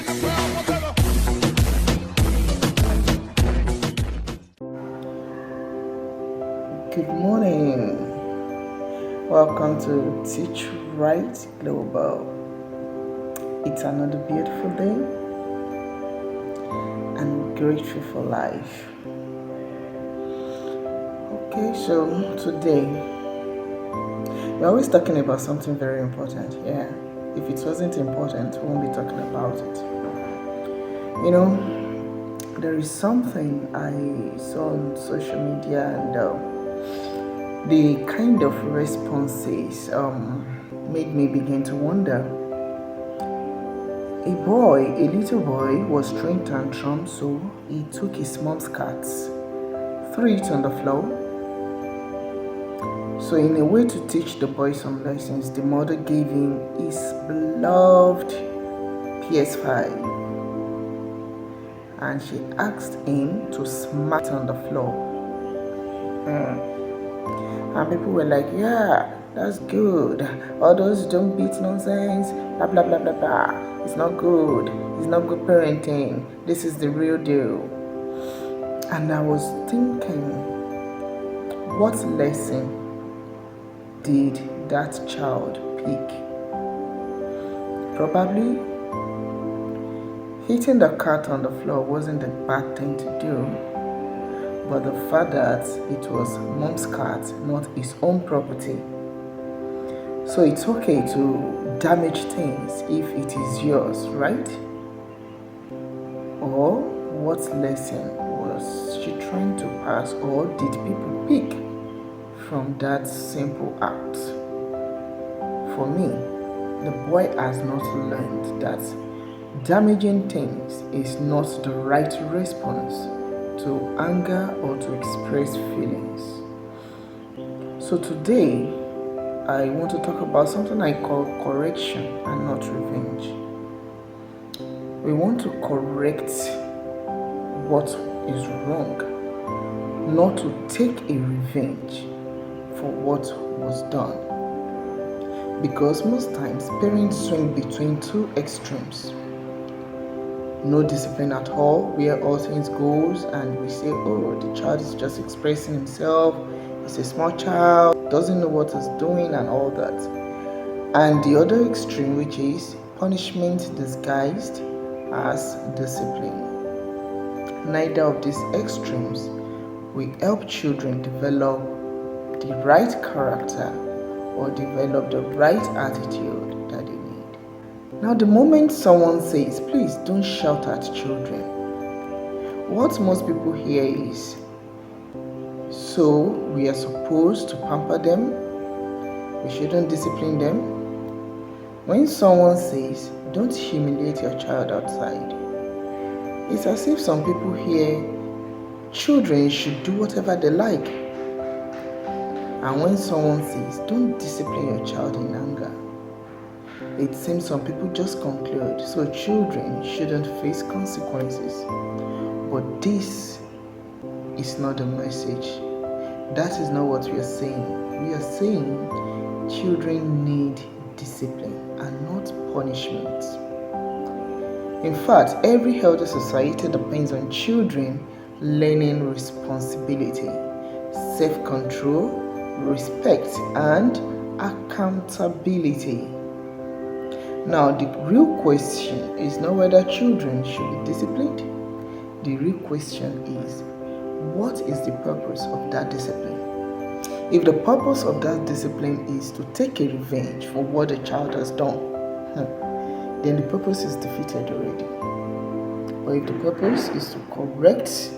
Good morning. Welcome to Teach Right Global. It's another beautiful day and grateful for life. Okay, so today we're always talking about something very important. Yeah, if it wasn't important, we won't be talking about it. You know, there is something I saw on social media and the kind of responses made me begin to wonder. A little boy, was throwing tantrums, so he took his mom's cats, threw it on the floor. So in a way to teach the boy some lessons, the mother gave him his beloved PS5 and she asked him to smack it on the floor. And people were like, yeah, that's good. All those don't beat nonsense, blah, blah, blah, blah, blah. It's not good. It's not good parenting. This is the real deal. And I was thinking, what lesson did that child pick? Probably hitting the cat on the floor wasn't a bad thing to do, but the fact that it was mom's cat, not his own property. So it's okay to damage things if it is yours, right? Or what lesson was she trying to pass, or did people pick from that simple act? For me, the boy has not learned that damaging things is not the right response to anger or to express feelings. So today, I want to talk about something I call correction and not revenge. We want to correct what is wrong, not to take a revenge for what was done. Because most times parents swing between two extremes. No discipline at all, where all things goes and we say, oh, the child is just expressing himself, he's a small child, doesn't know what he's doing and all that. And the other extreme, which is punishment disguised as discipline. Neither of these extremes will help children develop the right character or develop the right attitude that they need. Now, the moment someone says, please don't shout at children, what most people hear is, so we are supposed to pamper them, we shouldn't discipline them. When someone says, don't humiliate your child outside, it's as if some people hear children should do whatever they like. And when someone says, don't discipline your child in anger, it seems some people just conclude, so children shouldn't face consequences. But this is not the message. That is not what we are saying. We are saying children need discipline and not punishment. In fact, every healthy society depends on children learning responsibility, self-control, respect, and accountability. Now, the real question is not whether children should be disciplined. The real question is, what is the purpose of that discipline? If the purpose of that discipline is to take a revenge for what the child has done, then the purpose is defeated already. But if the purpose is to correct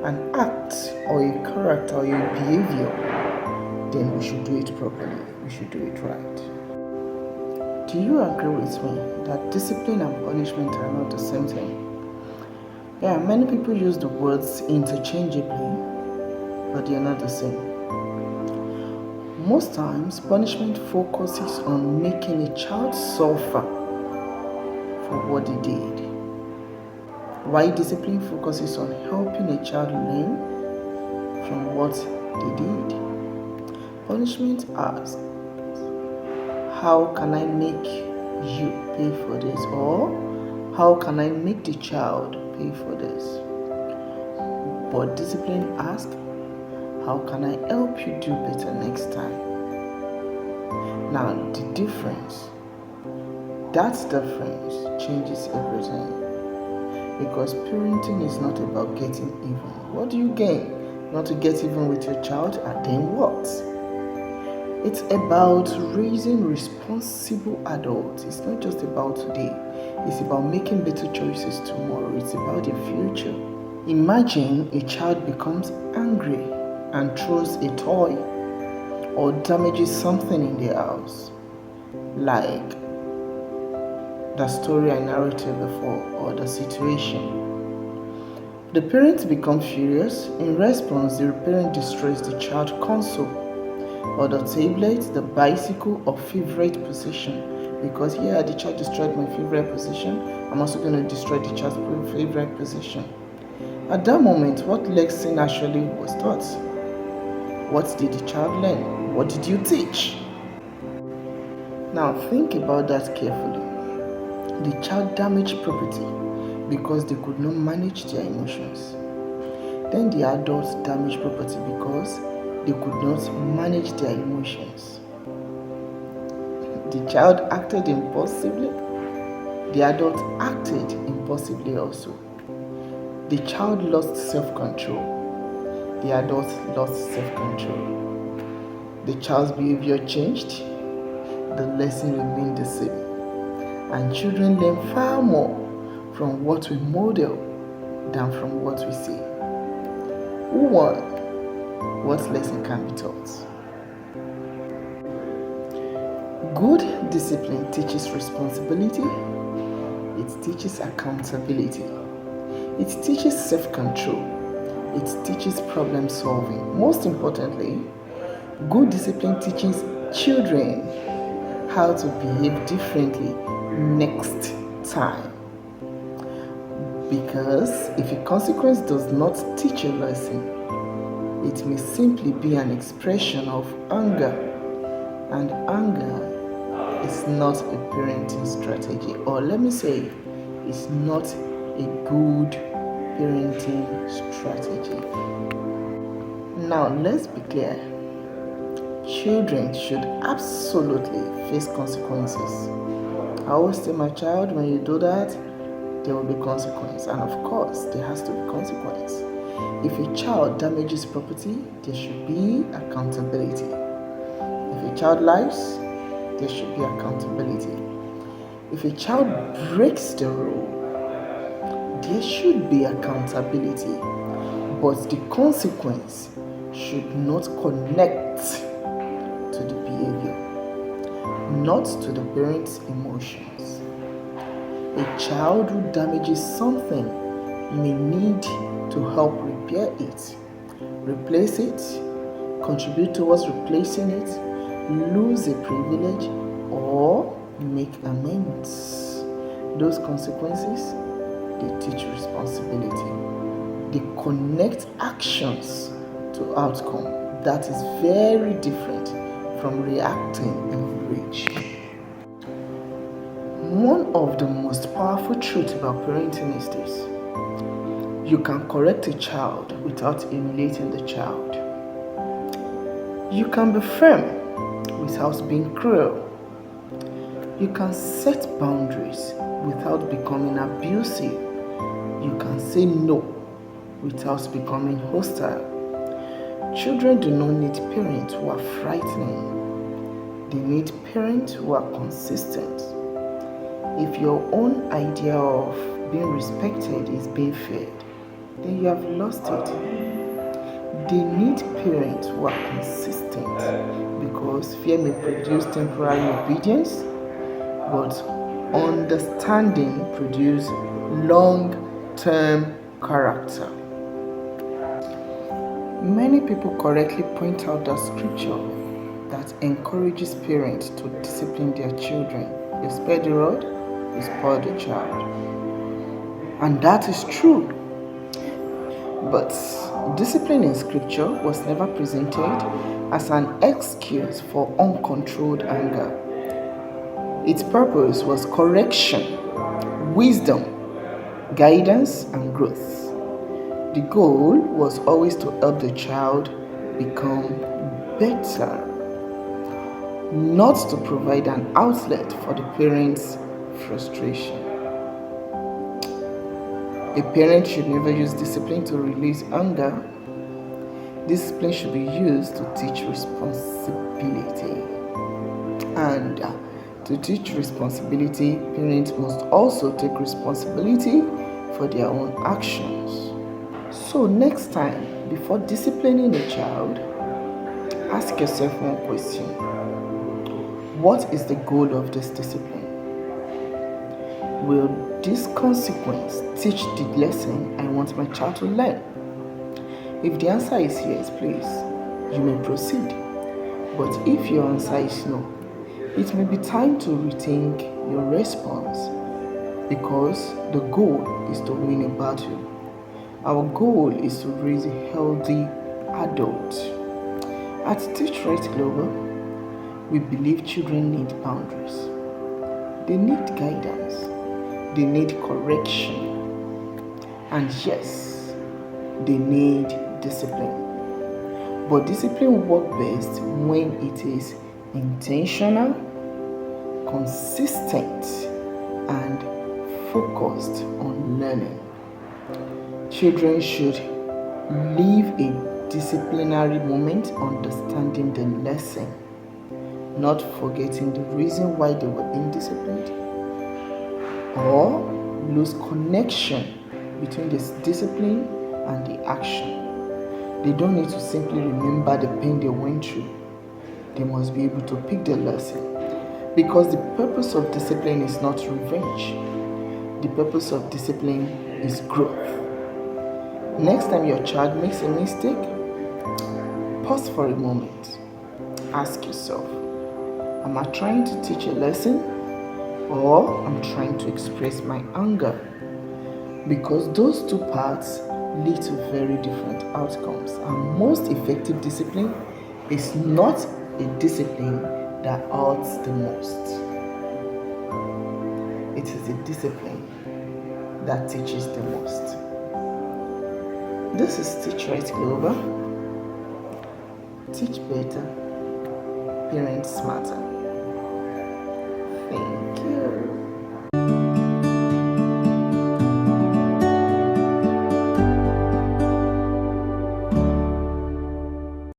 an act or a character or a behavior, then we should do it properly. We should do it right. Do you agree with me that discipline and punishment are not the same thing? Yeah, many people use the words interchangeably, but they are not the same. Most times, punishment focuses on making a child suffer for what they did, while discipline focuses on helping a child learn from what they did. Punishment asks, how can I make you pay for this? Or How can I make the child pay for this? But discipline asks, how can I help you do better next time? Now, that difference changes everything. Because parenting is not about getting even. What do you gain? Not to get even with your child, and then what? It's about raising responsible adults. It's not just about today. It's about making better choices tomorrow. It's about the future. Imagine a child becomes angry and throws a toy or damages something in the house, like the story I narrated before or the situation. The parents become furious. In response, the parent destroys the child console or the tablet, the bicycle, or favorite possession. Because here the child destroyed my favorite possession, I'm also going to destroy the child's favorite possession. At that moment, what lesson actually was taught? What did the child learn? What did you teach? Now think about that carefully. The child damaged property because they could not manage their emotions. Then the adults damaged property because they could not manage their emotions. The child acted impulsively. The adult acted impulsively also. The child lost self-control. The adult lost self-control. The child's behavior changed. The lesson remained the same. And children learn far more from what we model than from what we say. Who won? What lesson can be taught? Good discipline teaches responsibility. It teaches accountability. It teaches self-control. It teaches problem solving. Most importantly, good discipline teaches children how to behave differently next time. Because if a consequence does not teach a lesson, it may simply be an expression of anger, and anger is not a parenting strategy, or let me say, it's not a good parenting strategy. Now, let's be clear. Children should absolutely face consequences. I always tell my child, when you do that, there will be consequence. And of course, there has to be consequence. If a child damages property, there should be accountability. If a child lies, there should be accountability. If a child breaks the rule, there should be accountability. But the consequence should not connect to the behavior, not to the parent's emotions. A child who damages something may need to help repair it, replace it, contribute towards replacing it, lose a privilege, or make amends. Those consequences, they teach responsibility. They connect actions to outcome. That is very different from reacting in rage. One of the most powerful truths about parenting is this: you can correct a child without humiliating the child. You can be firm without being cruel. You can set boundaries without becoming abusive. You can say no without becoming hostile. Children do not need parents who are frightening. They need parents who are consistent. If your own idea of being respected is being fed, then you have lost it. They need parents who are consistent, because fear may produce temporary obedience, but understanding produces long-term character. Many people correctly point out the scripture that encourages parents to discipline their children. You spare the rod, you spoil the child. And that is true. But discipline in scripture was never presented as an excuse for uncontrolled anger. Its purpose was correction, wisdom, guidance, and growth. The goal was always to help the child become better, not to provide an outlet for the parent's frustration. A parent should never use discipline to release anger. Discipline should be used to teach responsibility. And to teach responsibility, parents must also take responsibility for their own actions. So next time, before disciplining a child, ask yourself one question. What is the goal of this discipline? Will this consequence teach the lesson I want my child to learn? If the answer is yes, please, you may proceed. But if your answer is no, it may be time to rethink your response, because the goal is to win a battle. Our goal is to raise a healthy adult. At Teach Right Global, we believe children need boundaries. They need guidance. They need correction. And yes, they need discipline. But discipline works best when it is intentional, consistent, and focused on learning. Children should leave a disciplinary moment understanding the lesson, not forgetting the reason why they were being disciplined, or lose connection between this discipline and the action. They don't need to simply remember the pain they went through. They must be able to pick the lesson, because the purpose of discipline is not revenge. The purpose of discipline is growth. Next time your child makes a mistake, pause for a moment. Ask yourself, am I trying to teach a lesson, or I'm trying to express my anger? Because those two paths lead to very different outcomes. And most effective discipline is not a discipline that hurts the most. It is a discipline that teaches the most. This is Teach Right Global. Teach better, parent smarter.